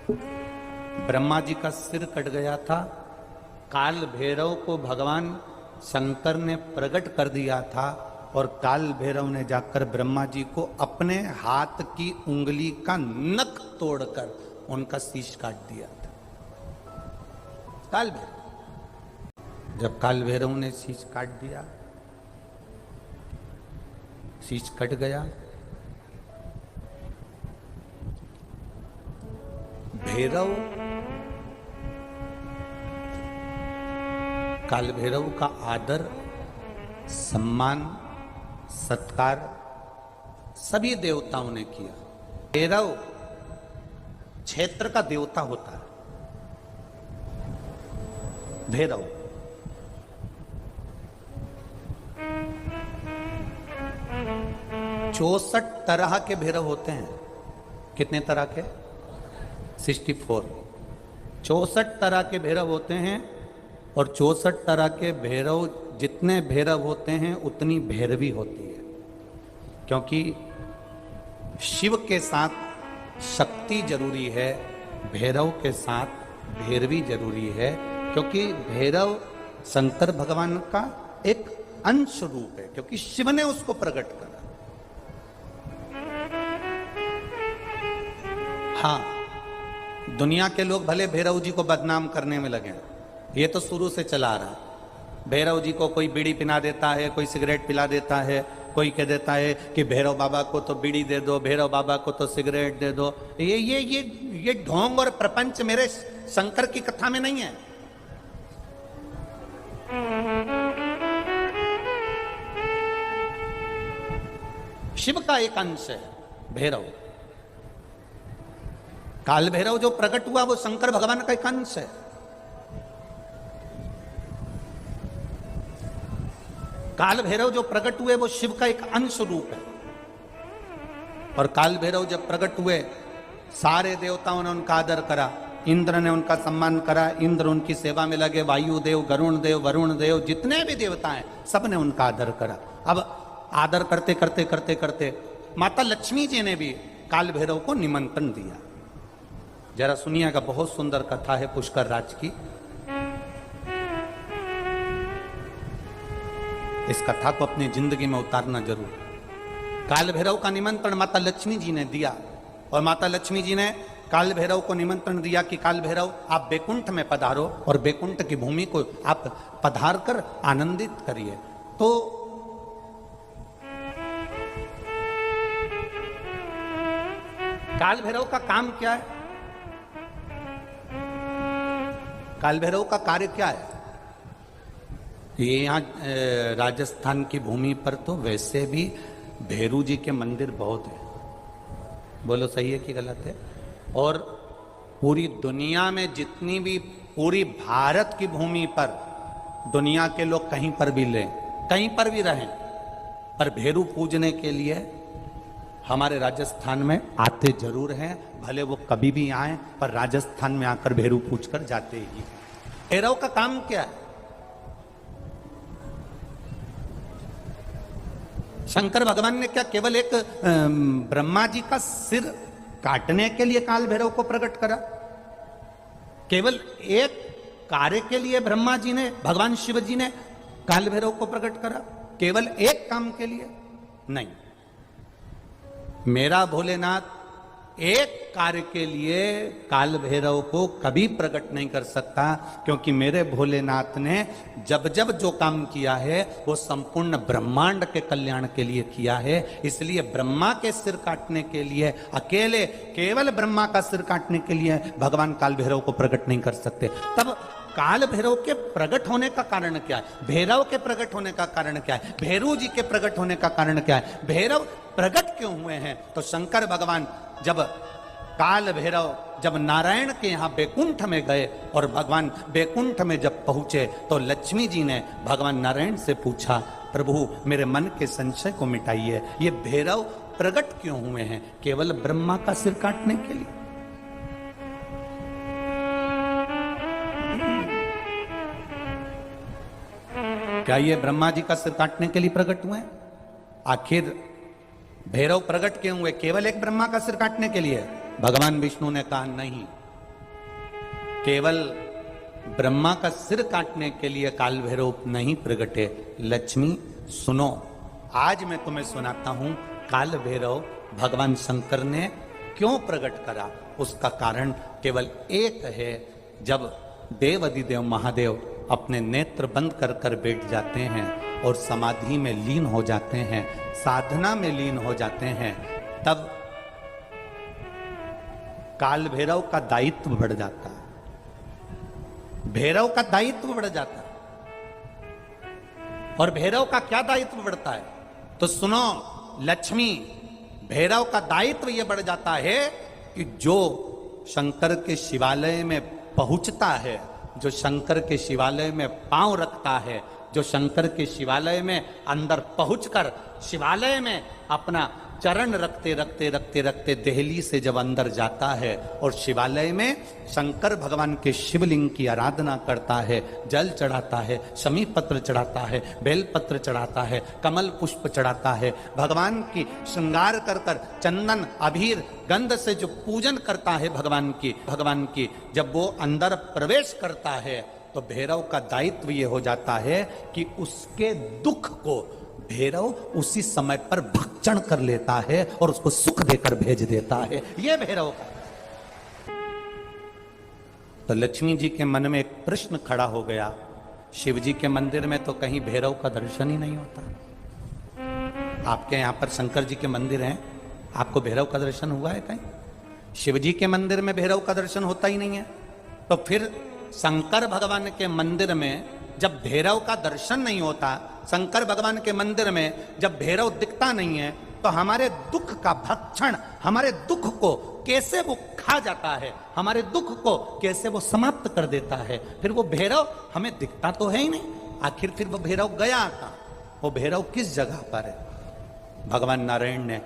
ब्रह्मा जी का सिर कट गया था। काल भैरव को भगवान शंकर ने प्रकट कर दिया था और काल भैरव ने जाकर ब्रह्मा जी को अपने हाथ की उंगली का नख तोड़कर उनका शीश काट दिया था। काल भैरव, जब काल भैरव ने शीश काट दिया, शीश कट गया, भैरव काल भैरव का आदर सम्मान सत्कार सभी देवताओं ने किया। भैरव क्षेत्र का देवता होता है। भैरव 64 तरह के भैरव होते हैं। कितने तरह के? 64। 64 तरह के भैरव होते हैं और 64 तरह के भैरव, जितने भैरव होते हैं उतनी भैरवी होती है, क्योंकि शिव के साथ शक्ति जरूरी है, भैरव के साथ भैरवी जरूरी है, क्योंकि भैरव शंकर भगवान का एक अंश रूप है, क्योंकि शिव ने उसको प्रकट करा। हाँ, दुनिया के लोग भले भैरव जी को बदनाम करने में लगे, ये तो शुरू से चला आ रहा। भैरव जी को कोई बीड़ी पिला देता है, कोई सिगरेट पिला देता है, कोई कह देता है कि भैरव बाबा को तो बीड़ी दे दो, भैरव बाबा को तो सिगरेट दे दो। ये ढोंग और प्रपंच मेरे शंकर की कथा में नहीं है। शिव का एक अंश है भैरव। काल भैरव जो प्रकट हुआ वो शंकर भगवान का एक अंश है। काल भैरव जो प्रकट हुए वो शिव का एक अंश रूप है। और काल भैरव जब प्रकट हुए, सारे देवताओं ने उनका आदर करा, इंद्र ने उनका सम्मान करा, इंद्र उनकी सेवा में लगे, वायु देव, गरुण देव, वरुण देव, जितने भी देवता हैं सब ने उनका आदर करा। अब आदर करते करते करते करते माता लक्ष्मी जी ने भी काल भैरव को निमंत्रण दिया। जरा सुनिएगा, बहुत सुंदर कथा है पुष्कर राज की। इस कथा को अपनी जिंदगी में उतारना जरूर। काल भैरव का निमंत्रण माता लक्ष्मी जी ने दिया और माता लक्ष्मी जी ने काल भैरव को निमंत्रण दिया कि काल भैरव आप बैकुंठ में पधारो और बैकुंठ की भूमि को आप पधार कर आनंदित करिए। तो काल भैरव का काम क्या है? काल भैरव का कार्य क्या है? ये यहाँ राजस्थान की भूमि पर तो वैसे भी भैरू जी के मंदिर बहुत है। बोलो सही है कि गलत है? और पूरी दुनिया में जितनी भी, पूरी भारत की भूमि पर दुनिया के लोग कहीं पर भी लें, कहीं पर भी रहें, पर भैरू पूजने के लिए हमारे राजस्थान में आते जरूर हैं। भले वो कभी भी आए, पर राजस्थान में आकर भैरू पूज कर जाते ही। भैरव का काम क्या है? शंकर भगवान ने क्या केवल एक ब्रह्मा जी का सिर काटने के लिए काल भैरव को प्रकट करा? केवल एक कार्य के लिए ब्रह्मा जी ने, भगवान शिव जी ने काल भैरव को प्रकट करा? केवल एक काम के लिए? नहीं। मेरा भोलेनाथ एक कार्य के लिए काल भैरव को कभी प्रकट नहीं कर सकता, क्योंकि मेरे भोलेनाथ ने जब जब जो काम किया है वो संपूर्ण ब्रह्मांड के कल्याण के लिए किया है। इसलिए ब्रह्मा के सिर काटने के लिए, अकेले केवल ब्रह्मा का सिर काटने के लिए भगवान काल भैरव को प्रकट नहीं कर सकते। तब काल भैरव के प्रकट होने का कारण क्या है? भैरव के प्रकट होने का कारण क्या है? भैरू जी के प्रकट होने का कारण क्या है? भैरव प्रकट क्यों हुए हैं? तो शंकर भगवान जब काल भैरव जब नारायण के यहाँ बैकुंठ में गए और भगवान बैकुंठ में जब पहुंचे तो लक्ष्मी जी ने भगवान नारायण से पूछा, प्रभु मेरे मन के संशय को मिटाइए, ये भैरव प्रकट क्यों हुए हैं? केवल ब्रह्मा का सिर काटने के लिए? क्या ये ब्रह्मा जी का सिर काटने के लिए प्रकट हुए? आखिर भैरव प्रकट क्यों हुए? केवल एक ब्रह्मा का सिर काटने के लिए? भगवान विष्णु ने कहा नहीं, केवल ब्रह्मा का सिर काटने के लिए काल भैरव नहीं प्रगटे। लक्ष्मी सुनो, आज मैं तुम्हें सुनाता हूं काल भैरव भगवान शंकर ने क्यों प्रकट करा। उसका कारण केवल एक है। जब देव अधिदेव महादेव अपने नेत्र बंद कर कर बैठ जाते हैं और समाधि में लीन हो जाते हैं, साधना में लीन हो जाते हैं, तब काल भैरव का दायित्व बढ़ जाता है। भैरव का दायित्व बढ़ जाता है। और भैरव का क्या दायित्व बढ़ता है? तो सुनो लक्ष्मी, भैरव का दायित्व यह बढ़ जाता है कि जो शंकर के शिवालय में पहुंचता है, जो शंकर के शिवालय में पांव रखता है, जो शंकर के शिवालय में अंदर पहुंचकर शिवालय में अपना चरण रखते रखते रखते रखते दहली से जब अंदर जाता है और शिवालय में शंकर भगवान के शिवलिंग की आराधना करता है, जल चढ़ाता है, शमी पत्र चढ़ाता है, बेल पत्र चढ़ाता है, कमल पुष्प चढ़ाता है, भगवान की श्रृंगार कर कर चंदन अबीर गंध से जो पूजन करता है भगवान की जब वो अंदर प्रवेश करता है, तो भैरव का दायित्व ये हो जाता है कि उसके दुख को भैरव उसी समय पर भक्षण कर लेता है और उसको सुख देकर भेज देता है। यह भैरव का। तो लक्ष्मी जी के मन में एक प्रश्न खड़ा हो गया, शिव जी के मंदिर में तो कहीं भैरव का दर्शन ही नहीं होता। आपके यहां पर शंकर जी के मंदिर हैं, आपको भैरव का दर्शन हुआ है कहीं? शिव जी के मंदिर में भैरव का दर्शन होता ही नहीं है। तो फिर शंकर भगवान के मंदिर में जब भैरव का दर्शन नहीं होता, शंकर भगवान के मंदिर में जब भैरव दिखता नहीं है, तो हमारे दुख का भक्षण, हमारे दुख को कैसे वो खा जाता है, हमारे दुख को कैसे वो समाप्त कर देता है। फिर वो भैरव हमें दिखता तो है ही नहीं। आखिर फिर वो भैरव गया कहां? वो भैरव किस जगह पर है? भगवान नारायण ने